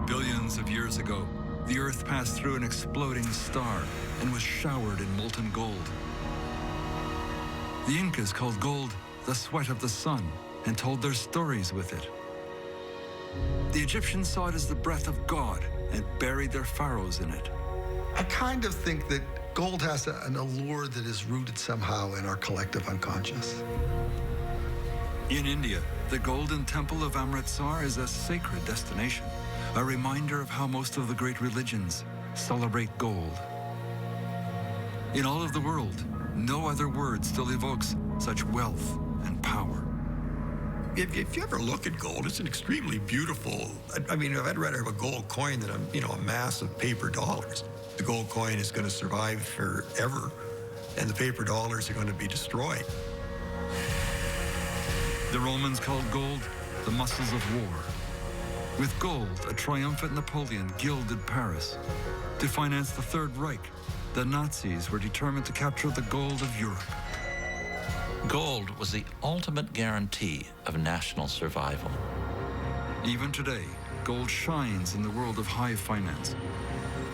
Billions of years ago, the Earth passed through an exploding star and was showered in molten gold. The Incas called gold the sweat of the sun and told their stories with it. The Egyptians saw it as the breath of God and buried their pharaohs in it. I kind of think that gold has an allure that is rooted somehow in our collective unconscious. In India, the Golden Temple of Amritsar is a sacred destination, a reminder of how most of the great religions celebrate gold. In all of the world, no other word still evokes such wealth and power. If you ever look at gold, it's an extremely beautiful, I mean, I'd rather have a gold coin than a mass of paper dollars. The gold coin is going to survive forever, and the paper dollars are going to be destroyed. The Romans called gold the mussels of war. With gold, a triumphant Napoleon gilded Paris. To finance the Third Reich, the Nazis were determined to capture the gold of Europe. Gold was the ultimate guarantee of national survival. Even today, gold shines in the world of high finance.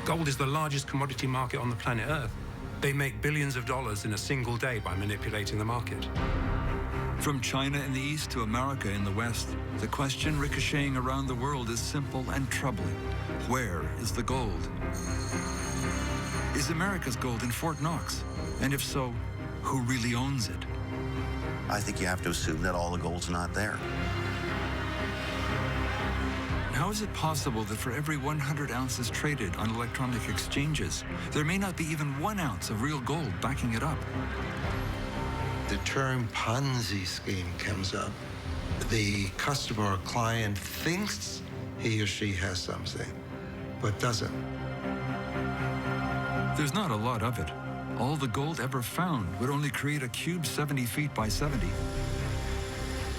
Gold is the largest commodity market on the planet Earth. They make billions of dollars in a single day by manipulating the market. From China in the east to America in the west, the question ricocheting around the world is simple and troubling. Where is the gold? Is America's gold in Fort Knox? And if so, who really owns it? I think you have to assume that all the gold's not there. How is it possible that for every 100 ounces traded on electronic exchanges, there may not be even 1 ounce of real gold backing it up? The term Ponzi scheme comes up. The customer or client thinks he or she has something, but doesn't. There's not a lot of it. All the gold ever found would only create a cube 70 feet by 70.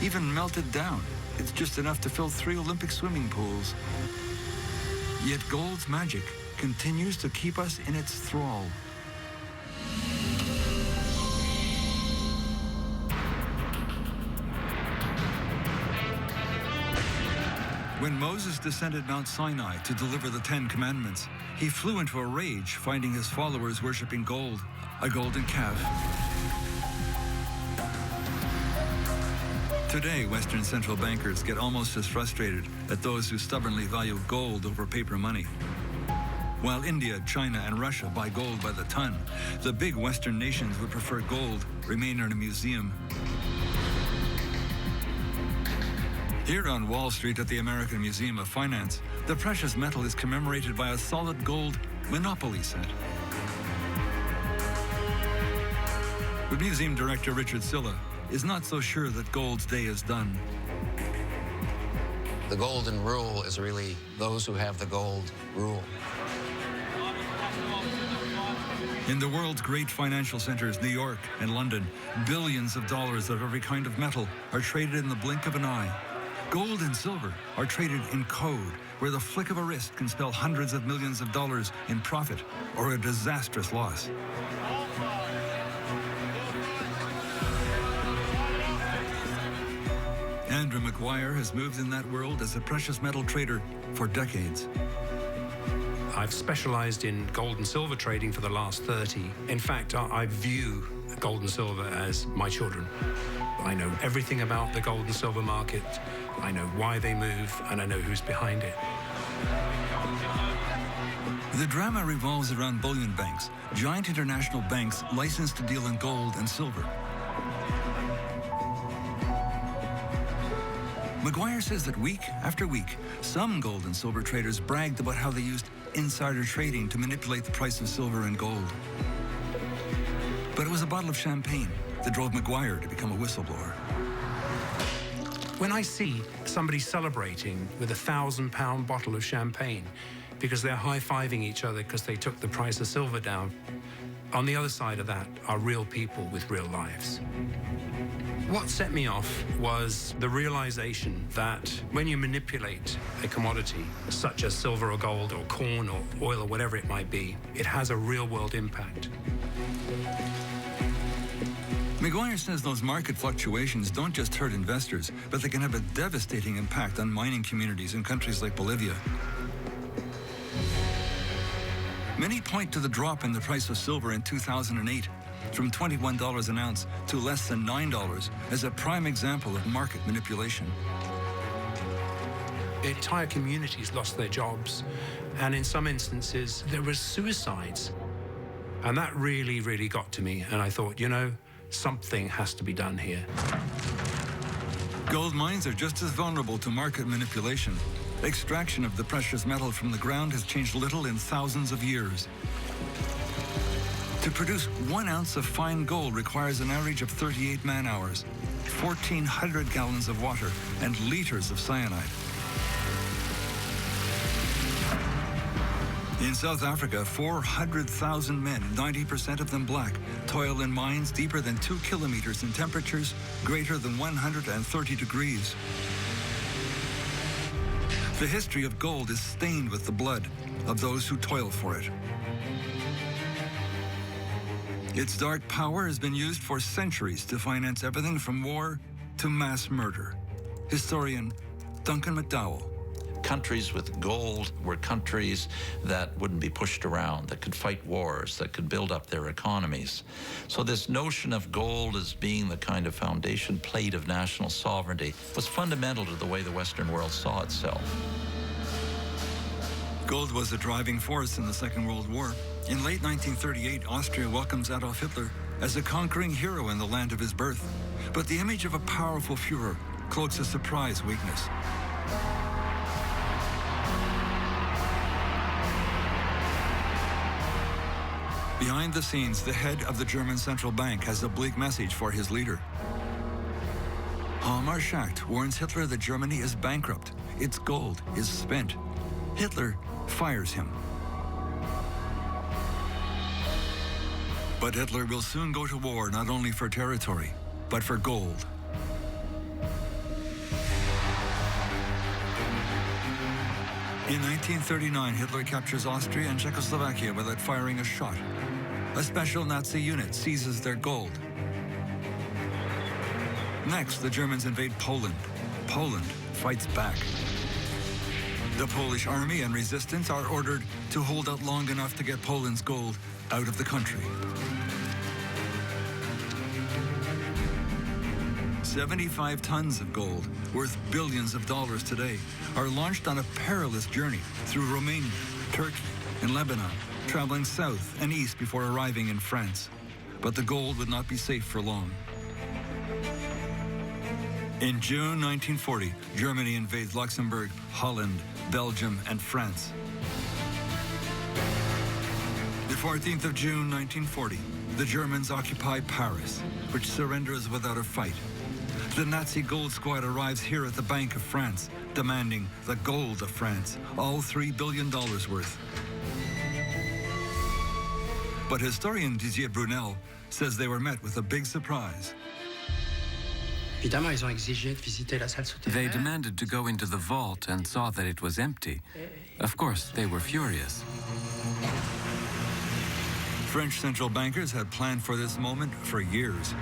Even melted down, it's just enough to fill 3 Olympic swimming pools. Yet gold's magic continues to keep us in its thrall. When Moses descended Mount Sinai to deliver the 10 Commandments, he flew into a rage, finding his followers worshiping gold, a golden calf. Today, Western central bankers get almost as frustrated at those who stubbornly value gold over paper money. While India, China, and Russia buy gold by the ton, the big Western nations would prefer gold remain in a museum. Here on Wall Street at the American Museum of Finance, the precious metal is commemorated by a solid gold Monopoly set. But Museum Director Richard Silla is not so sure that gold's day is done. The golden rule is really those who have the gold rule. In the world's great financial centers, New York and London, billions of dollars of every kind of metal are traded in the blink of an eye. Gold and silver are traded in code, where the flick of a wrist can spell hundreds of millions of dollars in profit or a disastrous loss. Andrew McGuire has moved in that world as a precious metal trader for decades. I've specialized in gold and silver trading for the last 30. In fact, I view gold and silver as my children. I know everything about the gold and silver market. I know why they move, and I know who's behind it. The drama revolves around bullion banks, giant international banks licensed to deal in gold and silver. McGuire says that week after week, some gold and silver traders bragged about how they used insider trading to manipulate the price of silver and gold. But it was a bottle of champagne that drove McGuire to become a whistleblower. When I see somebody celebrating with a 1,000-pound bottle of champagne because they're high-fiving each other because they took the price of silver down, on the other side of that are real people with real lives. What set me off was the realization that when you manipulate a commodity, such as silver or gold or corn or oil or whatever it might be, it has a real-world impact. McGuire says those market fluctuations don't just hurt investors, but they can have a devastating impact on mining communities in countries like Bolivia. Many point to the drop in the price of silver in 2008, from $21 an ounce to less than $9, as a prime example of market manipulation. Entire communities lost their jobs, and in some instances, there were suicides. And that really, really got to me, and I thought, you know, something has to be done here. Gold mines are just as vulnerable to market manipulation. Extraction of the precious metal from the ground has changed little in thousands of years. To produce 1 ounce of fine gold requires an average of 38 man-hours, 1,400 gallons of water, and liters of cyanide. In South Africa, 400,000 men, 90% of them black, toil in mines deeper than 2 kilometers in temperatures greater than 130 degrees. The history of gold is stained with the blood of those who toil for it. Its dark power has been used for centuries to finance everything from war to mass murder. Historian Duncan McDowell. Countries with gold were countries that wouldn't be pushed around, that could fight wars, that could build up their economies. So this notion of gold as being the kind of foundation plate of national sovereignty was fundamental to the way the Western world saw itself. Gold was a driving force in the Second World War. In late 1938, Austria welcomes Adolf Hitler as a conquering hero in the land of his birth. But the image of a powerful Führer cloaks a surprise weakness. Behind the scenes, the head of the German central bank has a bleak message for his leader. Hjalmar Schacht warns Hitler that Germany is bankrupt. Its gold is spent. Hitler fires him. But Hitler will soon go to war not only for territory, but for gold. In 1939, Hitler captures Austria and Czechoslovakia without firing a shot. A special Nazi unit seizes their gold. Next, the Germans invade Poland. Poland fights back. The Polish army and resistance are ordered to hold out long enough to get Poland's gold out of the country. 75 tons of gold, worth billions of dollars today, are launched on a perilous journey through Romania, Turkey, and Lebanon, traveling south and east before arriving in France. But the gold would not be safe for long. In June 1940, Germany invades Luxembourg, Holland, Belgium, and France. The 14th of June 1940, the Germans occupy Paris, which surrenders without a fight. The Nazi gold squad arrives here at the Bank of France, demanding the gold of France, all $3 billion worth. But historian Didier Brunel says they were met with a big surprise. They demanded to go into the vault and saw that it was empty. Of course, they were furious. French central bankers had planned for this moment for years.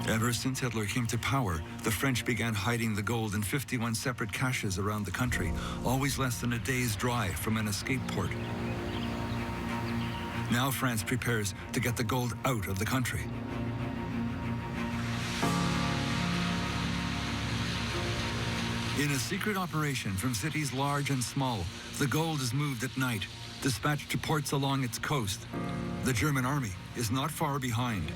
Ever since Hitler came to power, the French began hiding the gold in 51 separate caches around the country, always less than a day's drive from an escape port. Now France prepares to get the gold out of the country. In a secret operation from cities large and small, the gold is moved at night, dispatched to ports along its coast. The German army is not far behind.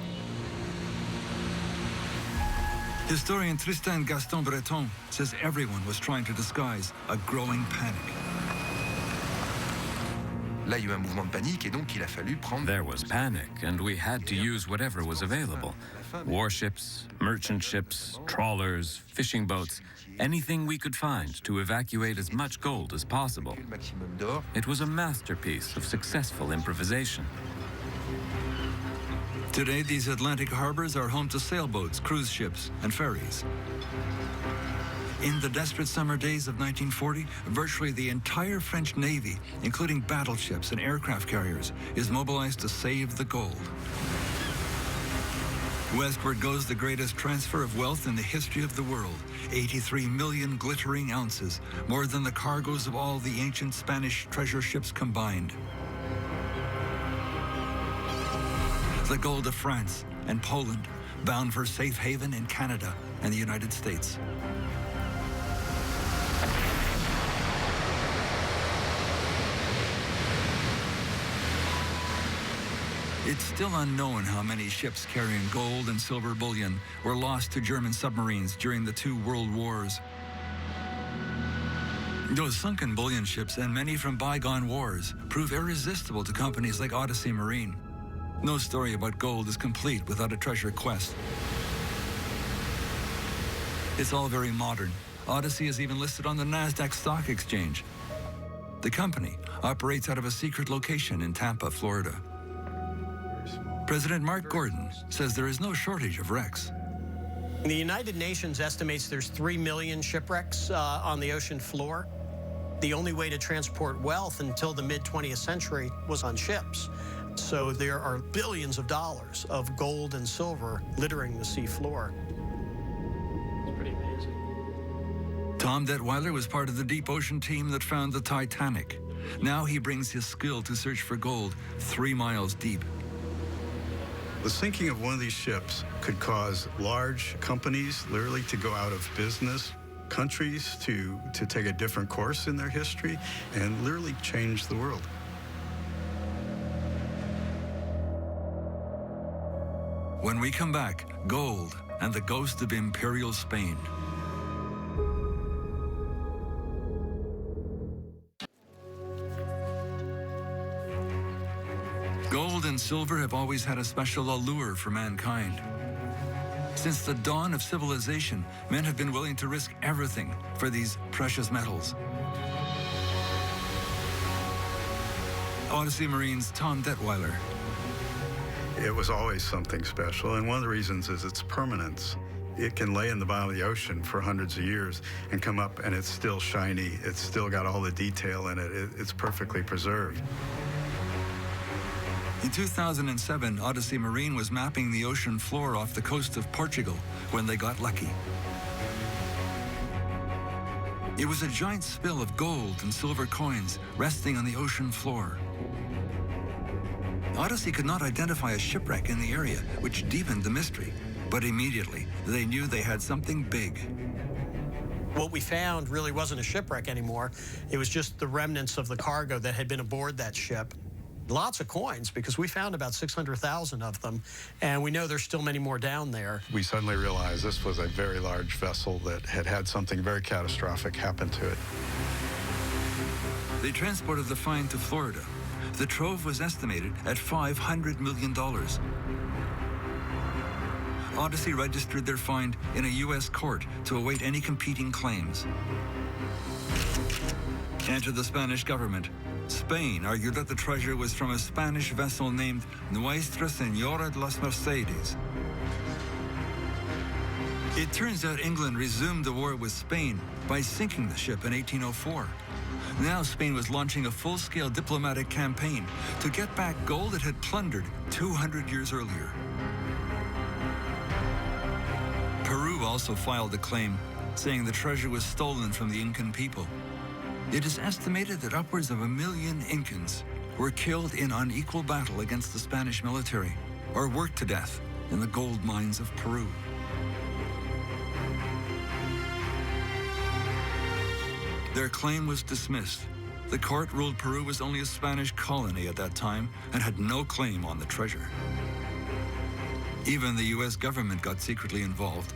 Historian Tristan Gaston Breton says everyone was trying to disguise a growing panic. There was panic, and we had to use whatever was available. Warships, merchant ships, trawlers, fishing boats, anything we could find to evacuate as much gold as possible. It was a masterpiece of successful improvisation. Today, these Atlantic harbors are home to sailboats, cruise ships, and ferries. In the desperate summer days of 1940, virtually the entire French Navy, including battleships and aircraft carriers, is mobilized to save the gold. Westward goes the greatest transfer of wealth in the history of the world. 83 million glittering ounces, more than the cargoes of all the ancient Spanish treasure ships combined. The gold of France and Poland, bound for safe haven in Canada and the United States. It's still unknown how many ships carrying gold and silver bullion were lost to German submarines during the two world wars. Those sunken bullion ships and many from bygone wars prove irresistible to companies like Odyssey Marine. No story about gold is complete without a treasure quest. It's all very modern. Odyssey is even listed on the NASDAQ stock exchange. The company operates out of a secret location in Tampa, Florida. President Mark Gordon says there is no shortage of wrecks. The United Nations estimates there's 3 million shipwrecks on the ocean floor. The only way to transport wealth until the mid-20th century was on ships. So there are billions of dollars of gold and silver littering the sea floor. It's pretty amazing. Tom Detweiler was part of the deep ocean team that found the Titanic. Now he brings his skill to search for gold 3 miles deep. The sinking of one of these ships could cause large companies literally to go out of business, countries to take a different course in their history, and literally change the world. When we come back, gold and the ghost of Imperial Spain. Gold and silver have always had a special allure for mankind. Since the dawn of civilization, men have been willing to risk everything for these precious metals. Odyssey Marine's Tom Detweiler. It was always something special, and one of the reasons is its permanence. It can lay in the bottom of the ocean for hundreds of years and come up and it's still shiny. It's still got all the detail in it. It's perfectly preserved. In 2007, Odyssey Marine was mapping the ocean floor off the coast of Portugal when they got lucky. It was a giant spill of gold and silver coins resting on the ocean floor. Odyssey could not identify a shipwreck in the area, which deepened the mystery, but immediately they knew they had something big. What we found really wasn't a shipwreck anymore. It was just the remnants of the cargo that had been aboard that ship. Lots of coins, because we found about 600,000 of them, and we know there's still many more down there. We suddenly realized this was a very large vessel that had something very catastrophic happen to it. They transported the find to Florida. The trove was estimated at $500 million. Odyssey registered their find in a U.S. court to await any competing claims. Enter the Spanish government. Spain argued that the treasure was from a Spanish vessel named Nuestra Señora de las Mercedes. It turns out England resumed the war with Spain by sinking the ship in 1804. Now Spain was launching a full-scale diplomatic campaign to get back gold it had plundered 200 years earlier. Peru also filed a claim, saying the treasure was stolen from the Incan people. It is estimated that upwards of 1 million Incans were killed in unequal battle against the Spanish military or worked to death in the gold mines of Peru. Their claim was dismissed. The court ruled Peru was only a Spanish colony at that time and had no claim on the treasure. Even the U.S. government got secretly involved.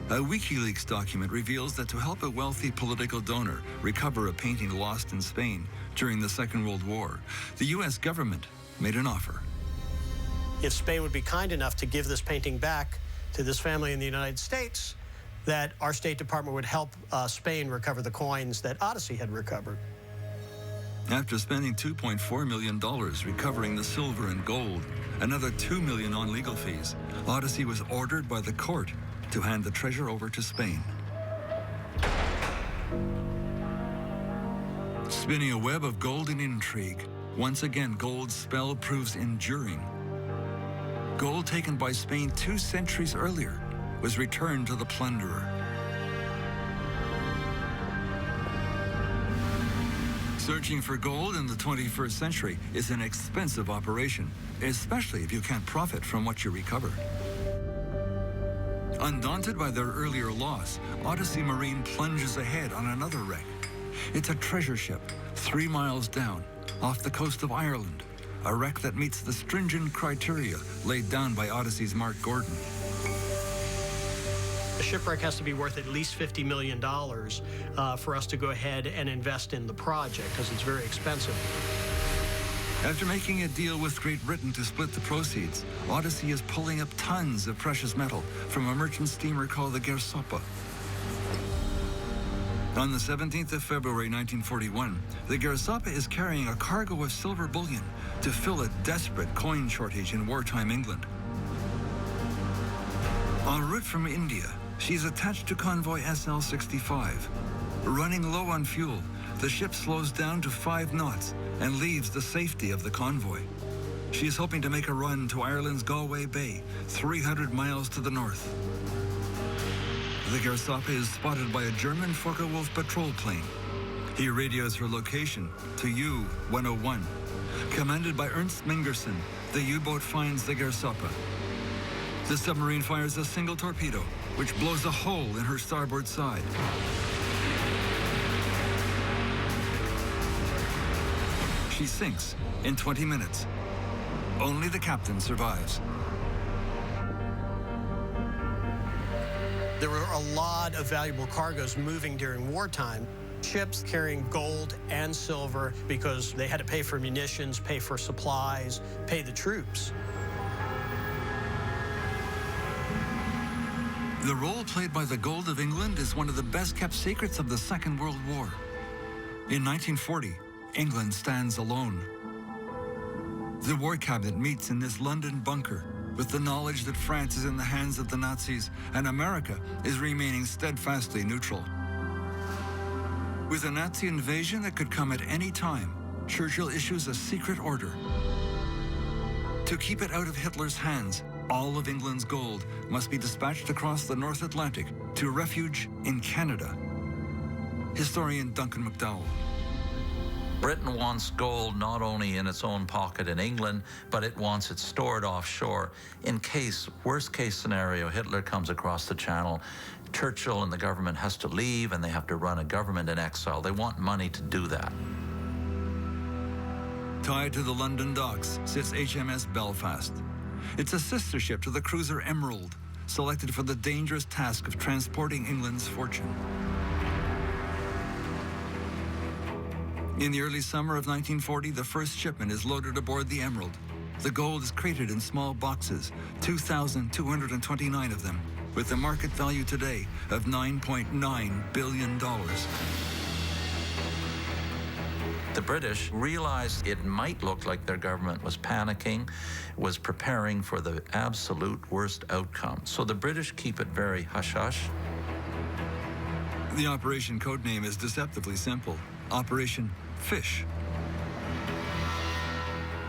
A WikiLeaks document reveals that to help a wealthy political donor recover a painting lost in Spain during the Second World War, the U.S. government made an offer. If Spain would be kind enough to give this painting back to this family in the United States, that our State Department would help Spain recover the coins that Odyssey had recovered. After spending $2.4 million recovering the silver and gold, another $2 million on legal fees, Odyssey was ordered by the court to hand the treasure over to Spain. Spinning a web of golden intrigue, once again gold's spell proves enduring. Gold taken by Spain 2 centuries earlier was returned to the plunderer. Searching for gold in the 21st century is an expensive operation, especially if you can't profit from what you recover. Undaunted by their earlier loss, Odyssey Marine plunges ahead on another wreck. It's a treasure ship 3 miles down, off the coast of Ireland, a wreck that meets the stringent criteria laid down by Odyssey's Mark Gordon. The shipwreck has to be worth at least $50 million for us to go ahead and invest in the project, because it's very expensive. After making a deal with Great Britain to split the proceeds, Odyssey is pulling up tons of precious metal from a merchant steamer called the Gersoppa. On the 17th of February 1941, the Gersoppa is carrying a cargo of silver bullion to fill a desperate coin shortage in wartime England. En route from India, she's attached to convoy SL-65. Running low on fuel, the ship slows down to 5 knots and leaves the safety of the convoy. She is hoping to make a run to Ireland's Galway Bay, 300 miles to the north. The Gersoppa is spotted by a German Focke-Wulf patrol plane. He radios her location to U-101. Commanded by Ernst Mingerson, the U-boat finds the Gersoppa. The submarine fires a single torpedo, which blows a hole in her starboard side. She sinks in 20 minutes. Only the captain survives. There were a lot of valuable cargoes moving during wartime. Ships carrying gold and silver because they had to pay for munitions, pay for supplies, pay the troops. The role played by the gold of England is one of the best-kept secrets of the Second World War. In 1940, England stands alone. The War Cabinet meets in this London bunker with the knowledge that France is in the hands of the Nazis and America is remaining steadfastly neutral. With a Nazi invasion that could come at any time, Churchill issues a secret order. To keep it out of Hitler's hands, all of England's gold must be dispatched across the North Atlantic to refuge in Canada. Historian Duncan McDowell. Britain wants gold not only in its own pocket in England, but it wants it stored offshore in case, worst case scenario, Hitler comes across the channel. Churchill and the government has to leave and they have to run a government in exile. They want money to do that. Tied to the London docks sits HMS Belfast. It's a sister ship to the cruiser Emerald, selected for the dangerous task of transporting England's fortune. In the early summer of 1940, the first shipment is loaded aboard the Emerald. The gold is crated in small boxes, 2,229 of them, with a market value today of $9.9 billion. The British realized it might look like their government was panicking, was preparing for the absolute worst outcome. So the British keep it very hush-hush. The operation codename is deceptively simple. Operation Fish.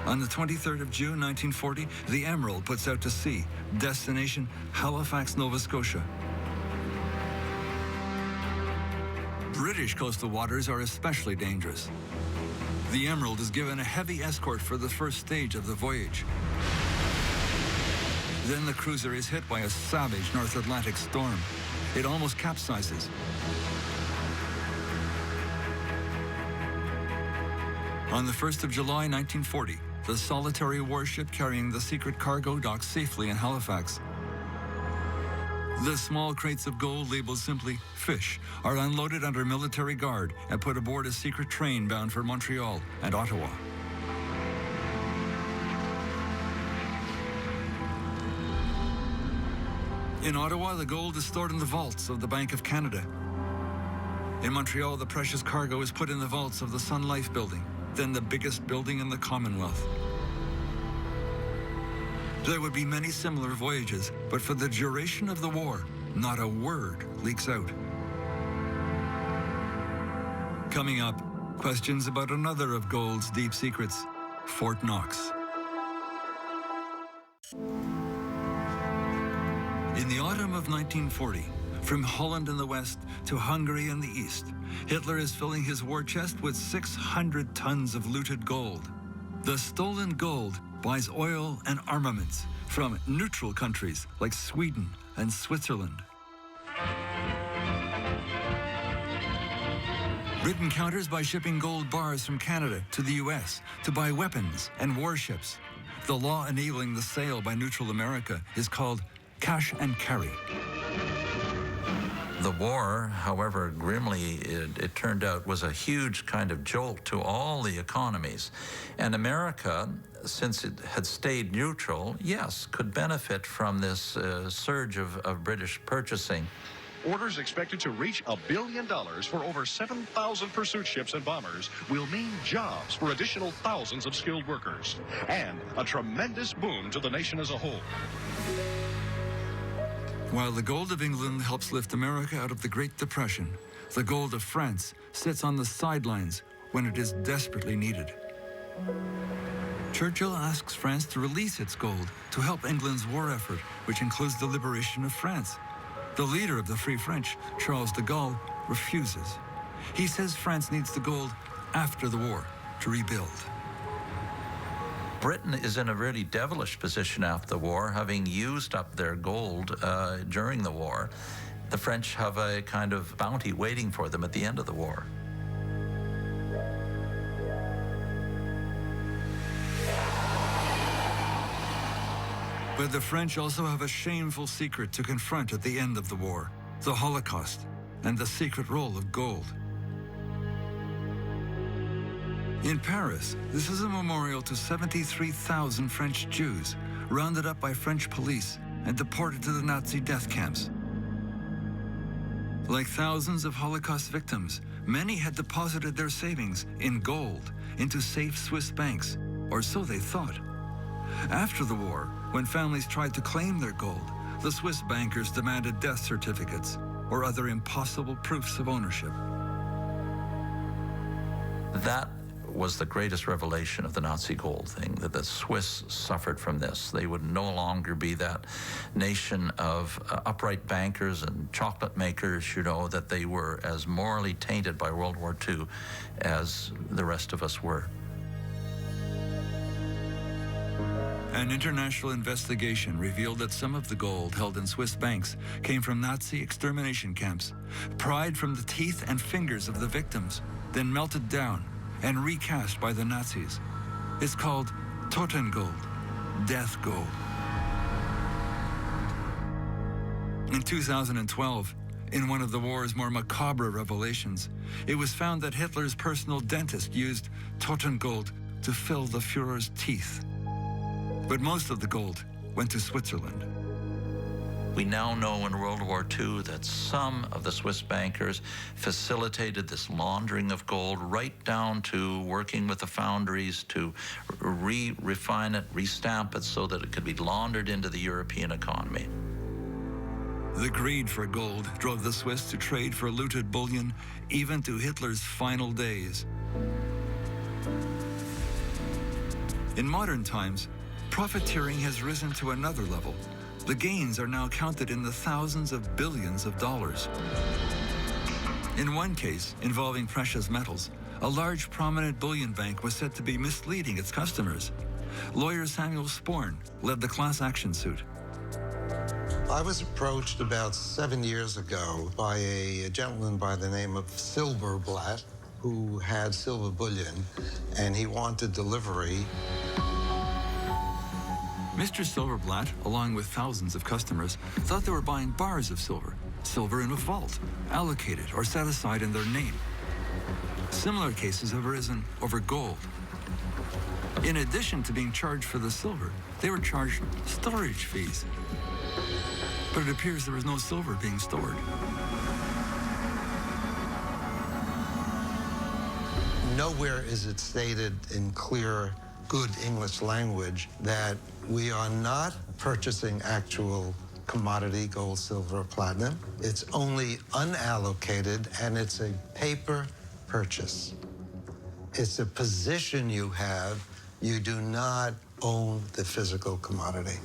On the 23rd of June, 1940, the Emerald puts out to sea. Destination, Halifax, Nova Scotia. British coastal waters are especially dangerous. The Emerald is given a heavy escort for the first stage of the voyage. Then the cruiser is hit by a savage North Atlantic storm. It almost capsizes. On the 1st of July, 1940, the solitary warship carrying the secret cargo docks safely in Halifax. The small crates of gold labeled simply Fish are unloaded under military guard and put aboard a secret train bound for Montreal and Ottawa. In Ottawa, the gold is stored in the vaults of the Bank of Canada. In Montreal, the precious cargo is put in the vaults of the Sun Life building, then the biggest building in the Commonwealth. There would be many similar voyages, but for the duration of the war, not a word leaks out. Coming up, questions about another of gold's deep secrets, Fort Knox. In the autumn of 1940, from Holland in the west to Hungary in the east, Hitler is filling his war chest with 600 tons of looted gold. The stolen gold buys oil and armaments from neutral countries like Sweden and Switzerland. Britain counters by shipping gold bars from Canada to the US to buy weapons and warships. The law enabling the sale by neutral America is called cash and carry. The war, however grimly it turned out, was a huge kind of jolt to all the economies. And America, since it had stayed neutral, yes, could benefit from this surge of British purchasing. Orders expected to reach $1 billion for over 7,000 pursuit ships and bombers will mean jobs for additional thousands of skilled workers and a tremendous boom to the nation as a whole. While the gold of England helps lift America out of the Great Depression, the gold of France sits on the sidelines when it is desperately needed. Churchill asks France to release its gold to help England's war effort, which includes the liberation of France. The leader of the Free French, Charles de Gaulle, refuses. He says France needs the gold after the war to rebuild. Britain is in a really devilish position after the war, having used up their gold during the war. The French have a kind of bounty waiting for them at the end of the war. But the French also have a shameful secret to confront at the end of the war, the Holocaust and the secret role of gold. In Paris, this is a memorial to 73,000 French Jews rounded up by French police and deported to the Nazi death camps. Like thousands of Holocaust victims, many had deposited their savings in gold into safe Swiss banks, or so they thought. After the war, when families tried to claim their gold, the Swiss bankers demanded death certificates or other impossible proofs of ownership. That was the greatest revelation of the Nazi gold thing, that the Swiss suffered from this. They would no longer be that nation of upright bankers and chocolate makers, you know, that they were as morally tainted by World War II as the rest of us were. An international investigation revealed that some of the gold held in Swiss banks came from Nazi extermination camps, pried from the teeth and fingers of the victims, then melted down and recast by the Nazis. It's called Totengold, death gold. In 2012, in one of the war's more macabre revelations, it was found that Hitler's personal dentist used Totengold to fill the Führer's teeth. But most of the gold went to Switzerland. We now know in World War II that some of the Swiss bankers facilitated this laundering of gold, right down to working with the foundries to refine it, restamp it so that it could be laundered into the European economy. The greed for gold drove the Swiss to trade for looted bullion, even to Hitler's final days. In modern times, profiteering has risen to another level. The gains are now counted in the thousands of billions of dollars. In one case, involving precious metals, a large prominent bullion bank was said to be misleading its customers. Lawyer Samuel Sporn led the class action suit. I was approached about 7 years ago by a gentleman by the name of Silverblatt, who had silver bullion, and he wanted delivery. Mr. Silverblatt, along with thousands of customers, thought they were buying bars of silver, silver in a vault, allocated or set aside in their name. Similar cases have arisen over gold. In addition to being charged for the silver, they were charged storage fees. But it appears there was no silver being stored. Nowhere is it stated in clear, good English language that we are not purchasing actual commodity, gold, silver, or platinum. It's only unallocated, and it's a paper purchase. It's a position you have. You do not own the physical commodity.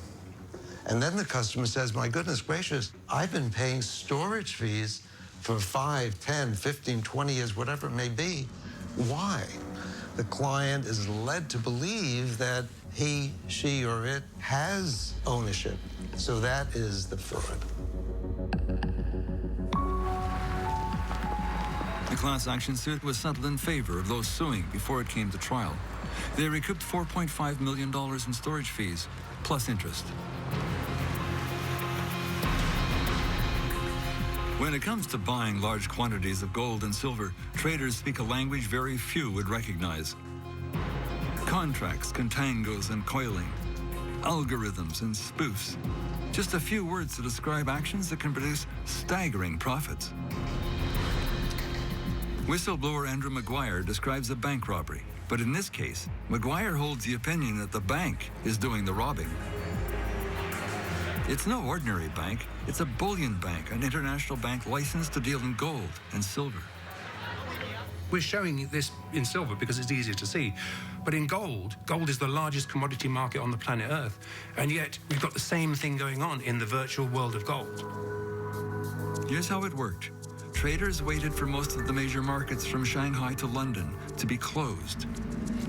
And then the customer says, my goodness gracious, I've been paying storage fees for 5, 10, 15, 20 years, whatever it may be. Why? The client is led to believe that he, she, or it has ownership. So that is the fraud. The class action suit was settled in favor of those suing before it came to trial. They recouped $4.5 million in storage fees, plus interest. When it comes to buying large quantities of gold and silver, traders speak a language very few would recognize. Contracts, contangos, and coiling. Algorithms and spoofs. Just a few words to describe actions that can produce staggering profits. Whistleblower Andrew Maguire describes a bank robbery, but in this case, Maguire holds the opinion that the bank is doing the robbing. It's no ordinary bank, it's a bullion bank, an international bank licensed to deal in gold and silver. We're showing this in silver because it's easier to see. But in gold, gold is the largest commodity market on the planet Earth. And yet, we've got the same thing going on in the virtual world of gold. Here's how it worked. Traders waited for most of the major markets from Shanghai to London to be closed.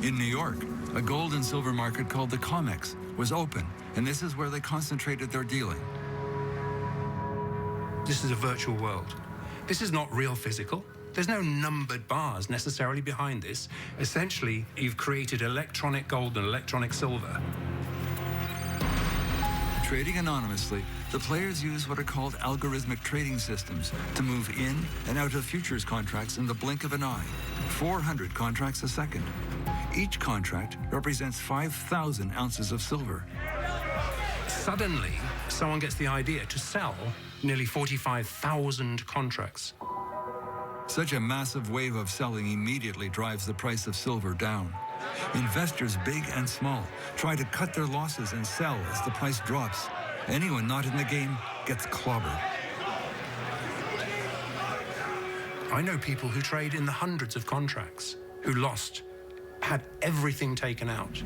In New York, a gold and silver market called the COMEX was open, and this is where they concentrated their dealing. This is a virtual world. This is not real physical. There's no numbered bars necessarily behind this. Essentially, you've created electronic gold and electronic silver. Trading anonymously, the players use what are called algorithmic trading systems to move in and out of futures contracts in the blink of an eye, 400 contracts a second. Each contract represents 5,000 ounces of silver. Suddenly, someone gets the idea to sell nearly 45,000 contracts. Such a massive wave of selling immediately drives the price of silver down. Investors, big and small, try to cut their losses and sell as the price drops. Anyone not in the game gets clobbered. I know people who trade in the hundreds of contracts, who lost, had everything taken out.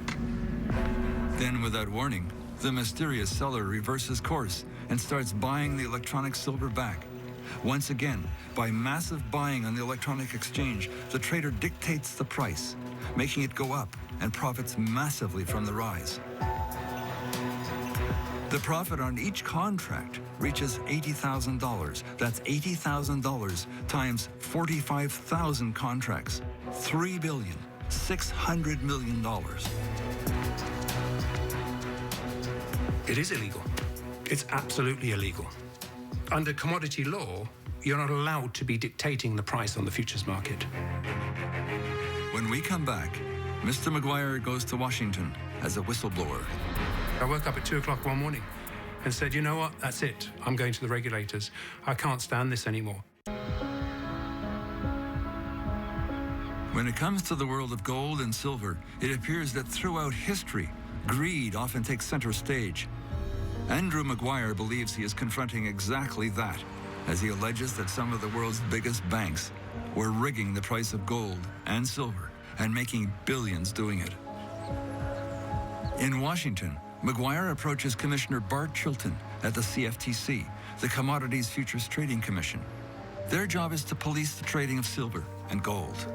Then, without warning, the mysterious seller reverses course and starts buying the electronic silver back. Once again, by massive buying on the electronic exchange, the trader dictates the price, making it go up and profits massively from the rise. The profit on each contract reaches $80,000. That's $80,000 times 45,000 contracts. $3,600 million. It is illegal. It's absolutely illegal. Under commodity law, you're not allowed to be dictating the price on the futures market. When we come back, Mr. Maguire goes to Washington as a whistleblower. I woke up at 2 o'clock one morning and said, you know what, that's it. I'm going to the regulators. I can't stand this anymore. When it comes to the world of gold and silver, it appears that throughout history, greed often takes center stage. Andrew Maguire believes he is confronting exactly that, as he alleges that some of the world's biggest banks were rigging the price of gold and silver and making billions doing it. In Washington, Maguire approaches Commissioner Bart Chilton at the CFTC, the Commodities Futures Trading Commission. Their job is to police the trading of silver and gold.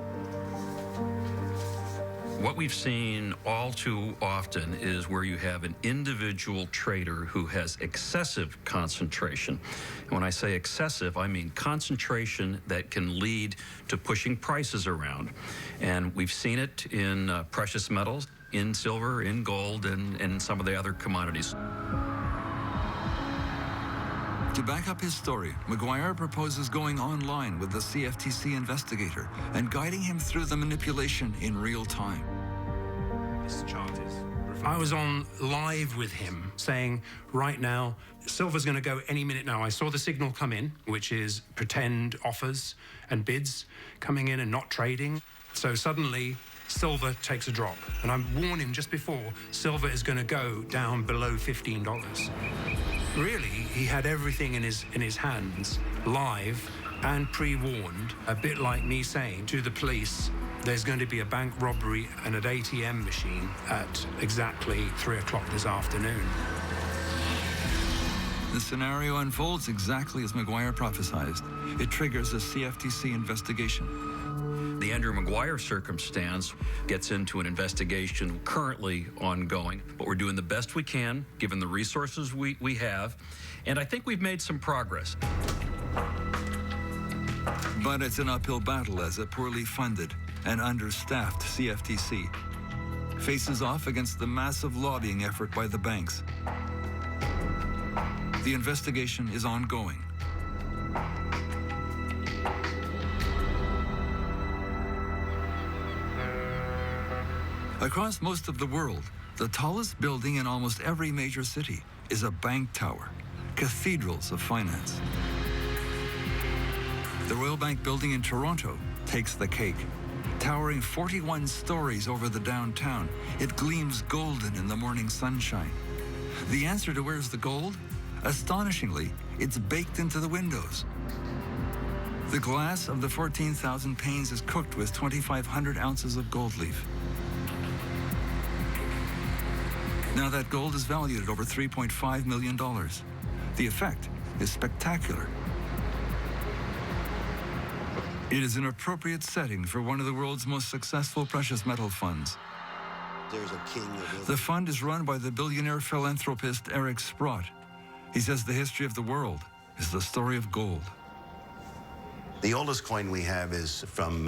What we've seen all too often is where you have an individual trader who has excessive concentration. And when I say excessive, I mean concentration that can lead to pushing prices around. And we've seen it in precious metals, in silver, in gold, and some of the other commodities. To back up his story, Maguire proposes going online with the CFTC investigator and guiding him through the manipulation in real time. I was on live with him saying, right now, silver's going to go any minute now. I saw the signal come in, which is pretend offers and bids coming in and not trading. So suddenly, silver takes a drop. And I warned him just before, silver is going to go down below $15. Really, he had everything in his hands, live, and pre-warned, a bit like me saying to the police, there's going to be a bank robbery and an ATM machine at exactly 3 o'clock this afternoon. The scenario unfolds exactly as Maguire prophesized. It triggers a CFTC investigation. The Andrew Maguire circumstance gets into an investigation currently ongoing, but we're doing the best we can, given the resources we have, and I think we've made some progress. But it's an uphill battle as a poorly funded and understaffed CFTC faces off against the massive lobbying effort by the banks. The investigation is ongoing. Across most of the world, the tallest building in almost every major city is a bank tower, cathedrals of finance. The Royal Bank building in Toronto takes the cake. Towering 41 stories over the downtown, it gleams golden in the morning sunshine. The answer to where's the gold? Astonishingly, it's baked into the windows. The glass of the 14,000 panes is cooked with 2,500 ounces of gold leaf. Now that gold is valued at over $3.5 million. The effect is spectacular. It is an appropriate setting for one of the world's most successful precious metal funds. There's a king of The fund is run by the billionaire philanthropist Eric Sprott. He says the history of the world is the story of gold. The oldest coin we have is from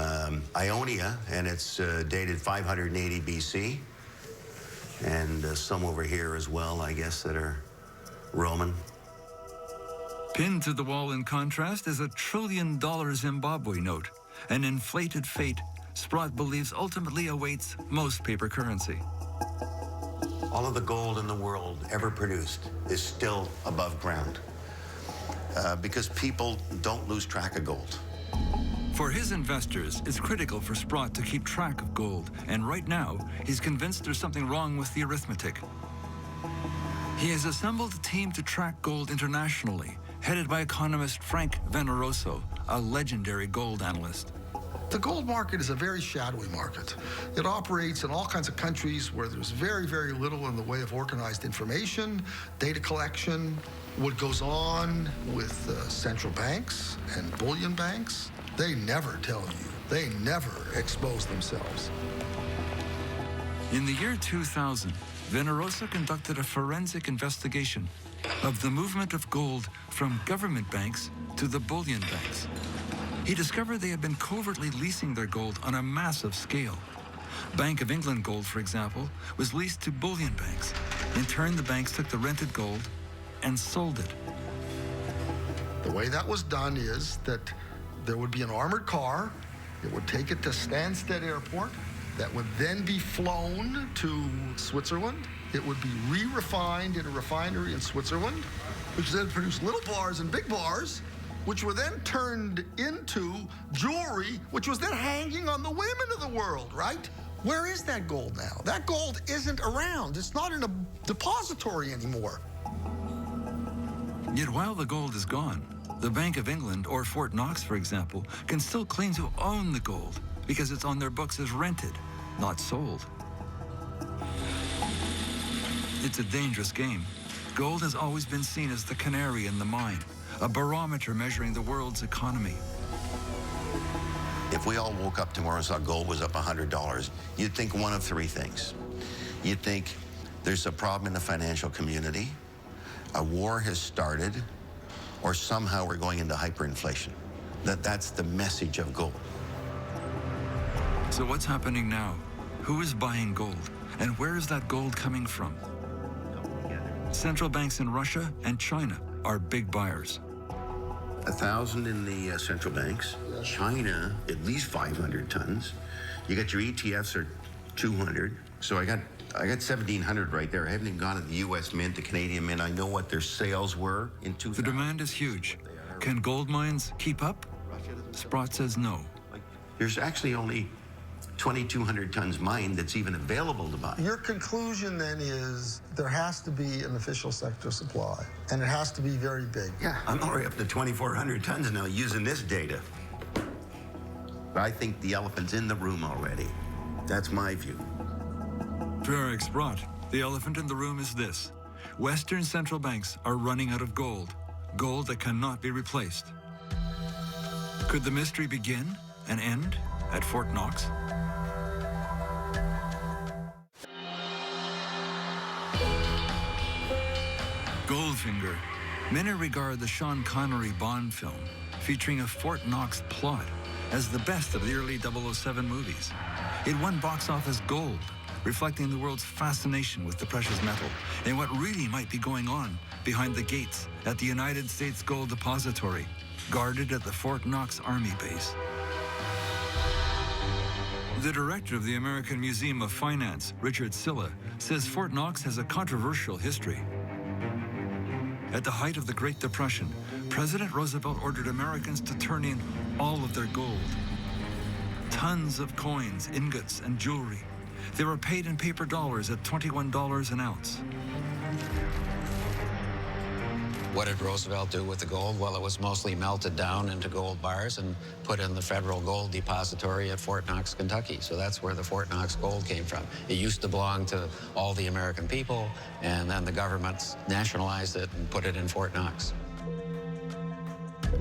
Ionia, and it's dated 580 BC. And some over here as well, I guess, that are Roman. Pinned to the wall in contrast is a $1 trillion Zimbabwe note, an inflated fate Sprott believes ultimately awaits most paper currency. All of the gold in the world ever produced is still above ground because people don't lose track of gold. For his investors, it's critical for Sprott to keep track of gold, and right now, he's convinced there's something wrong with the arithmetic. He has assembled a team to track gold internationally, headed by economist Frank Veneroso, a legendary gold analyst. The gold market is a very shadowy market. It operates in all kinds of countries where there's very, very little in the way of organized information, data collection, what goes on with central banks and bullion banks. They never tell you. They never expose themselves. In the year 2000, Veneroso conducted a forensic investigation of the movement of gold from government banks to the bullion banks. He discovered they had been covertly leasing their gold on a massive scale. Bank of England gold, for example, was leased to bullion banks. In turn, the banks took the rented gold and sold it. The way that was done is that there would be an armored car. It would take it to Stansted Airport. That would then be flown to Switzerland. It would be re-refined in a refinery in Switzerland, which then produced little bars and big bars, which were then turned into jewelry, which was then hanging on the women of the world, right? Where is that gold now? That gold isn't around. It's not in a depository anymore. Yet while the gold is gone, the Bank of England, or Fort Knox, for example, can still claim to own the gold because it's on their books as rented, not sold. It's a dangerous game. Gold has always been seen as the canary in the mine, a barometer measuring the world's economy. If we all woke up tomorrow and saw gold was up $100, you'd think one of three things. You'd think there's a problem in the financial community, a war has started, or somehow we're going into hyperinflation. That's the message of gold. So what's happening now? Who is buying gold? And where is that gold coming from? Central banks in Russia and China are big buyers. 1,000 in the central banks. China, at least 500 tons. You got your ETFs are 200. So I got 1,700 right there. I haven't even gone to the U.S. Mint, the Canadian Mint. I know what their sales were in 2000. The demand is huge. Can gold mines keep up? Sprott says no. There's actually only 2,200 tons mined that's even available to buy. Your conclusion then is there has to be an official sector supply, and it has to be very big. Yeah, I'm already up to 2,400 tons now using this data. But I think the elephant's in the room already. That's my view. For Eric Sprott, the elephant in the room is this. Western central banks are running out of gold that cannot be replaced. Could the mystery begin and end at Fort Knox? Goldfinger. Many regard the Sean Connery Bond film, featuring a Fort Knox plot, as the best of the early 007 movies. It won box office gold, reflecting the world's fascination with the precious metal and what really might be going on behind the gates at the United States Gold Depository, guarded at the Fort Knox Army Base. The director of the American Museum of Finance, Richard Silla, says Fort Knox has a controversial history. At the height of the Great Depression, President Roosevelt ordered Americans to turn in all of their gold. Tons of coins, ingots, and jewelry. They were paid in paper dollars at $21 an ounce. What did Roosevelt do with the gold? Well, it was mostly melted down into gold bars and put in the Federal Gold Depository at Fort Knox, Kentucky. So that's where the Fort Knox gold came from. It used to belong to all the American people, and then the government nationalized it and put it in Fort Knox.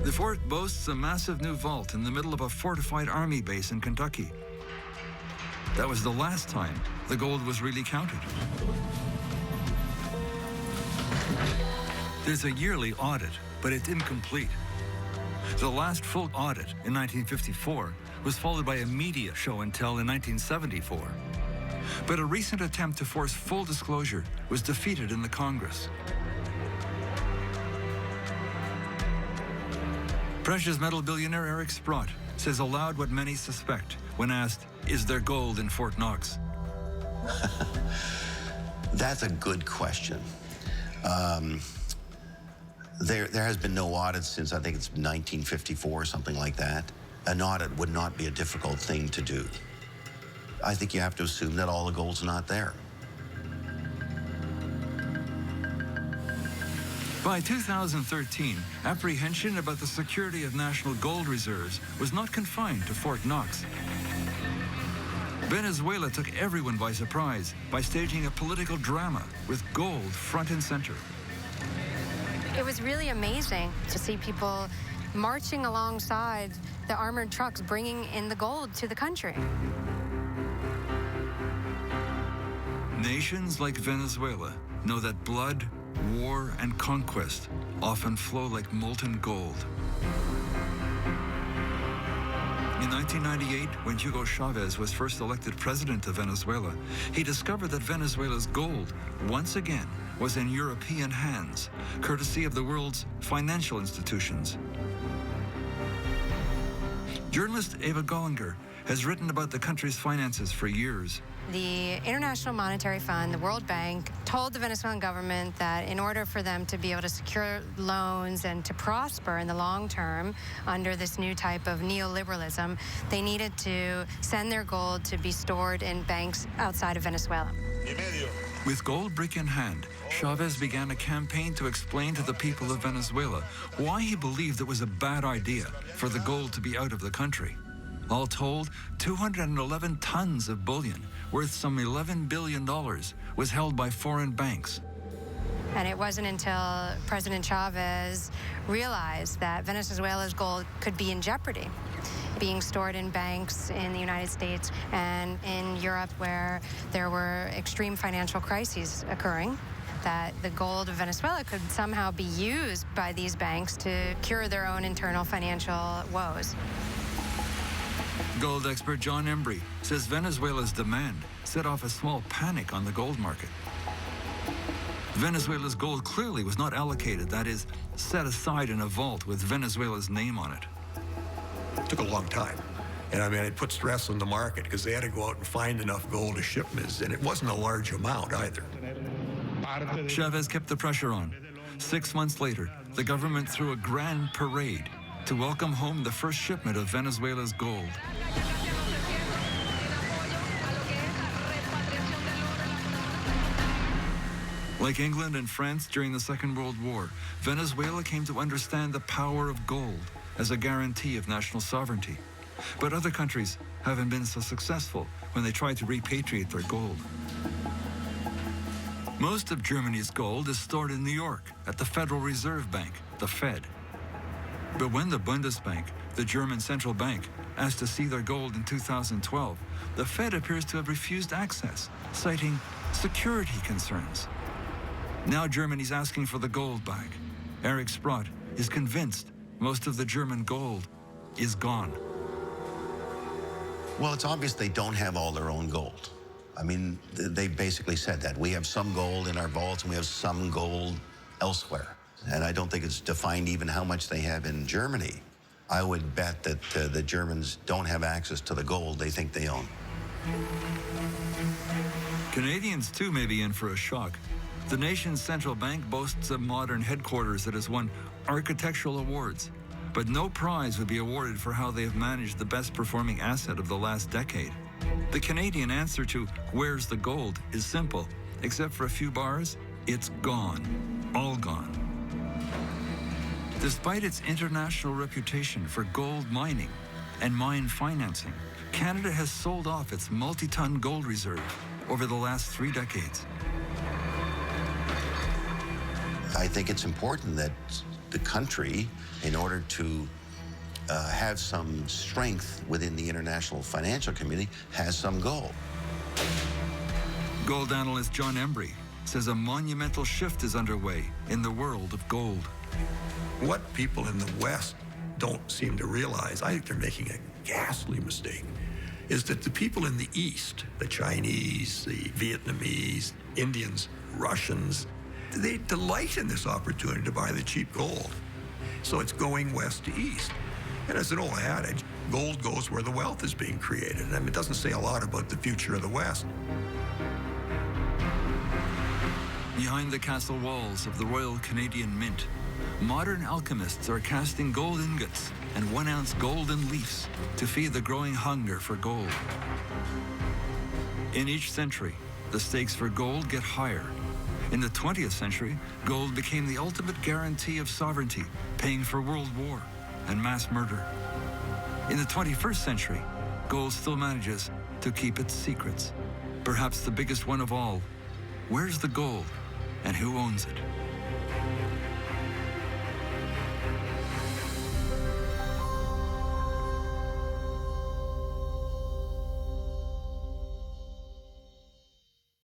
The fort boasts a massive new vault in the middle of a fortified army base in Kentucky. That was the last time the gold was really counted. There's a yearly audit, but it's incomplete. The last full audit in 1954 was followed by a media show and tell in 1974. But a recent attempt to force full disclosure was defeated in the Congress. Precious metal billionaire Eric Sprott says aloud what many suspect when asked, is there gold in Fort Knox? That's a good question. There has been no audit since, I think it's 1954 or something like that. An audit would not be a difficult thing to do. I think you have to assume that all the gold's not there. By 2013, apprehension about the security of national gold reserves was not confined to Fort Knox. Venezuela took everyone by surprise by staging a political drama with gold front and center. It was really amazing to see people marching alongside the armored trucks bringing in the gold to the country. Nations like Venezuela know that blood, war, and conquest often flow like molten gold. In 1998, when Hugo Chavez was first elected president of Venezuela, he discovered that Venezuela's gold, once again, was in European hands, courtesy of the world's financial institutions. Journalist Eva Gollinger has written about the country's finances for years. The International Monetary Fund, the World Bank, told the Venezuelan government that in order for them to be able to secure loans and to prosper in the long term under this new type of neoliberalism, they needed to send their gold to be stored in banks outside of Venezuela. With gold brick in hand, Chavez began a campaign to explain to the people of Venezuela why he believed it was a bad idea for the gold to be out of the country. All told, 211 tons of bullion, worth some $11 billion, was held by foreign banks. And it wasn't until President Chavez realized that Venezuela's gold could be in jeopardy, being stored in banks in the United States and in Europe where there were extreme financial crises occurring, that the gold of Venezuela could somehow be used by these banks to cure their own internal financial woes. Gold expert John Embry says Venezuela's demand set off a small panic on the gold market. Venezuela's gold clearly was not allocated, that is, set aside in a vault with Venezuela's name on it. It took a long time. And I mean, it put stress on the market because they had to go out and find enough gold to ship this, and it wasn't a large amount either. Chavez kept the pressure on. 6 months later, the government threw a grand parade to welcome home the first shipment of Venezuela's gold. Like England and France during the Second World War, Venezuela came to understand the power of gold as a guarantee of national sovereignty. But other countries haven't been so successful when they tried to repatriate their gold. Most of Germany's gold is stored in New York at the Federal Reserve Bank, the Fed. But when the Bundesbank, the German central bank, asked to see their gold in 2012, the Fed appears to have refused access, citing security concerns. Now Germany's asking for the gold back. Eric Sprott is convinced most of the German gold is gone. Well, it's obvious they don't have all their own gold. I mean, they basically said that. We have some gold in our vaults and we have some gold elsewhere. And I don't think it's defined even how much they have in Germany. I would bet that the Germans don't have access to the gold they think they own. Canadians, too, may be in for a shock. The nation's central bank boasts a modern headquarters that has won architectural awards, but no prize would be awarded for how they have managed the best-performing asset of the last decade. The Canadian answer to "where's the gold" is simple. Except for a few bars, it's gone. All gone. Despite its international reputation for gold mining and mine financing, Canada has sold off its multi-ton gold reserve over the last 3 decades. I think it's important that the country, in order to have some strength within the international financial community, has some gold. Gold analyst John Embry says a monumental shift is underway in the world of gold. What people in the West don't seem to realize, I think they're making a ghastly mistake, is that the people in the East, the Chinese, the Vietnamese, Indians, Russians, they delight in this opportunity to buy the cheap gold. So it's going west to east. And as an old adage, gold goes where the wealth is being created. I mean, it doesn't say a lot about the future of the West. Behind the castle walls of the Royal Canadian Mint, modern alchemists are casting gold ingots and 1-ounce golden leafs to feed the growing hunger for gold. In each century, the stakes for gold get higher. In the 20th century, gold became the ultimate guarantee of sovereignty, paying for World War and mass murder. In the 21st century, gold still manages to keep its secrets. Perhaps the biggest one of all, where's the gold and who owns it?